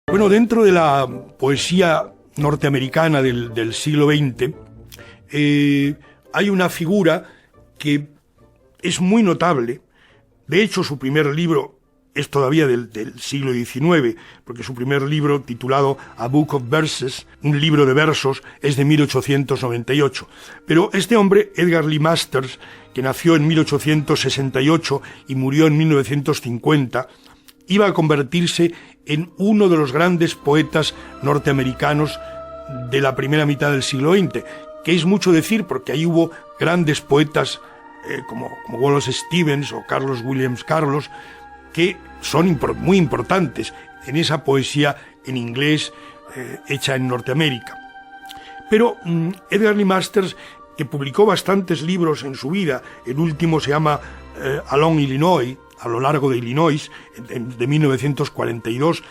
Bueno, dentro de la poesía norteamericana del siglo XX, hay una figura que es muy notable. De hecho, su primer libro es todavía del siglo XIX, porque su primer libro, titulado A Book of Verses, un libro de versos, es de 1898. Pero este hombre, Edgar Lee Masters, que nació en 1868 y murió en 1950, iba a convertirse en uno de los grandes poetas norteamericanos de la primera mitad del siglo XX, que es mucho decir porque ahí hubo grandes poetas como Wallace Stevens o Carlos Williams Carlos, que son muy importantes en esa poesía en inglés hecha en Norteamérica. Pero Edgar Lee Masters, que publicó bastantes libros en su vida, el último se llama Along Illinois, a lo largo de Illinois, de 1942,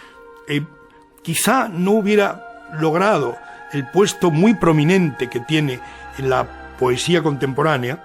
quizá no hubiera logrado el puesto muy prominente que tiene en la poesía contemporánea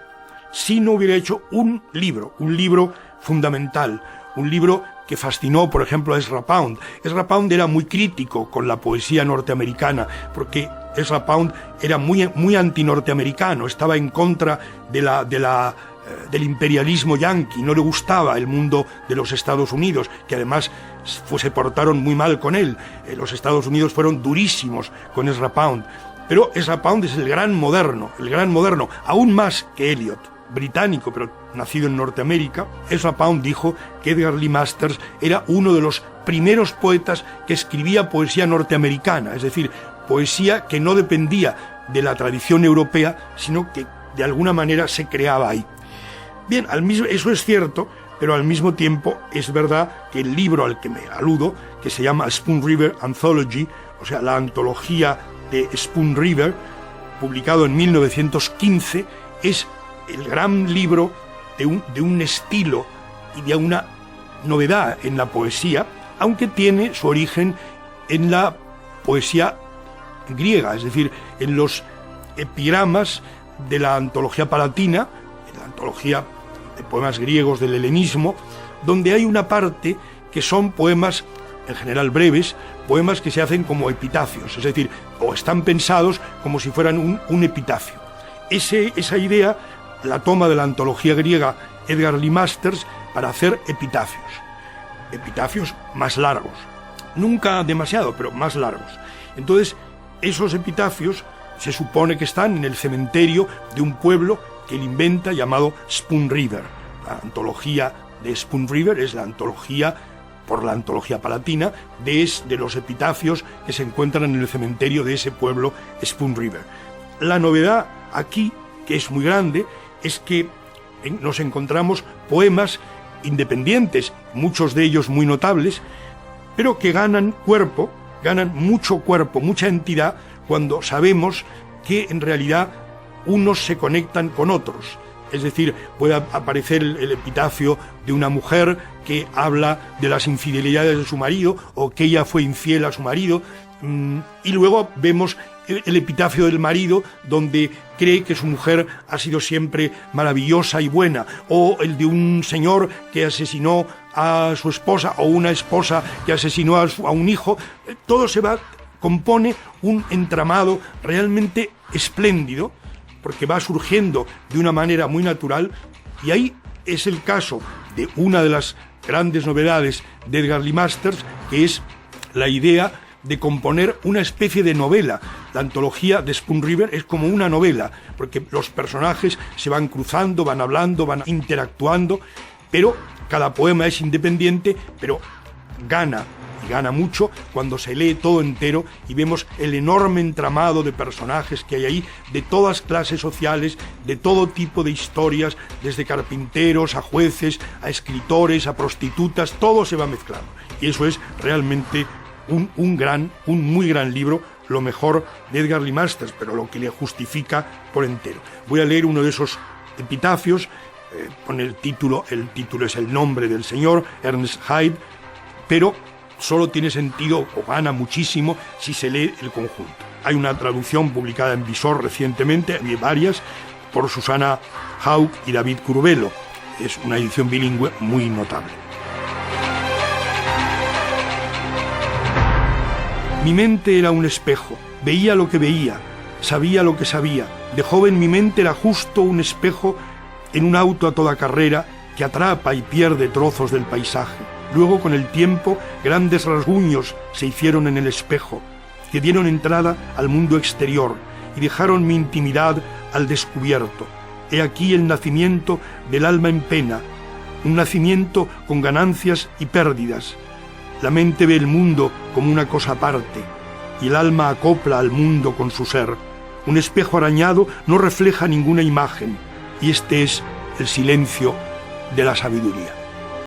si no hubiera hecho un libro fundamental, un libro que fascinó, por ejemplo, a Ezra Pound. Ezra Pound era muy crítico con la poesía norteamericana, porque Ezra Pound era muy antinorteamericano, estaba en contra del imperialismo yanqui, no le gustaba el mundo de los Estados Unidos, que además se portaron muy mal con él. Los Estados Unidos fueron durísimos con Ezra Pound. Pero Ezra Pound es el gran moderno, aún más que Eliot, británico, pero nacido en Norteamérica. Ezra Pound dijo que Edgar Lee Masters era uno de los primeros poetas que escribía poesía norteamericana, es decir, poesía que no dependía de la tradición europea, sino que de alguna manera se creaba ahí. Bien, eso es cierto, pero al mismo tiempo es verdad que el libro al que me aludo, que se llama Spoon River Anthology, o sea, la antología de Spoon River, publicado en 1915, es el gran libro de un estilo y de una novedad en la poesía, aunque tiene su origen en la poesía griega, es decir, en los epigramas de la antología palatina, en la antología de poemas griegos del helenismo, donde hay una parte que son poemas, en general breves, poemas que se hacen como epitafios, es decir, o están pensados como si fueran un epitafio. Esa idea la toma de la antología griega Edgar Lee Masters para hacer epitafios más largos, nunca demasiado, pero más largos. Entonces, esos epitafios se supone que están en el cementerio de un pueblo que él inventa llamado Spoon River. La antología de Spoon River es la antología, por la antología palatina, de los epitafios que se encuentran en el cementerio de ese pueblo Spoon River. La novedad aquí, que es muy grande, es que nos encontramos poemas independientes, muchos de ellos muy notables, pero que ganan mucho cuerpo, mucha entidad, cuando sabemos que en realidad unos se conectan con otros. Es decir, puede aparecer el epitafio de una mujer que habla de las infidelidades de su marido o que ella fue infiel a su marido, y luego vemos el epitafio del marido donde cree que su mujer ha sido siempre maravillosa y buena, o el de un señor que asesinó a su esposa o una esposa que asesinó a un hijo. Todo compone un entramado realmente espléndido, porque va surgiendo de una manera muy natural, y ahí es el caso de una de las grandes novedades de Edgar Lee Masters, que es la idea de componer una especie de novela. La antología de Spoon River es como una novela, porque los personajes se van cruzando, van hablando, van interactuando, pero cada poema es independiente, pero gana mucho cuando se lee todo entero y vemos el enorme entramado de personajes que hay ahí, de todas clases sociales, de todo tipo de historias, desde carpinteros a jueces, a escritores, a prostitutas, todo se va mezclando. Y eso es realmente un muy gran libro, lo mejor de Edgar Lee Masters, pero lo que le justifica por entero. Voy a leer uno de esos epitafios, con el título es El nombre del señor, Ernest Hyde, pero solo tiene sentido o gana muchísimo si se lee el conjunto. Hay una traducción publicada en Visor recientemente, hay varias, por Susana Hauck y David Curvelo. Es una edición bilingüe muy notable. Mi mente era un espejo, veía lo que veía, sabía lo que sabía. De joven mi mente era justo un espejo en un auto a toda carrera que atrapa y pierde trozos del paisaje. Luego, con el tiempo, grandes rasguños se hicieron en el espejo, que dieron entrada al mundo exterior y dejaron mi intimidad al descubierto. He aquí el nacimiento del alma en pena, un nacimiento con ganancias y pérdidas. La mente ve el mundo como una cosa aparte, y el alma acopla al mundo con su ser. Un espejo arañado no refleja ninguna imagen, y este es el silencio de la sabiduría.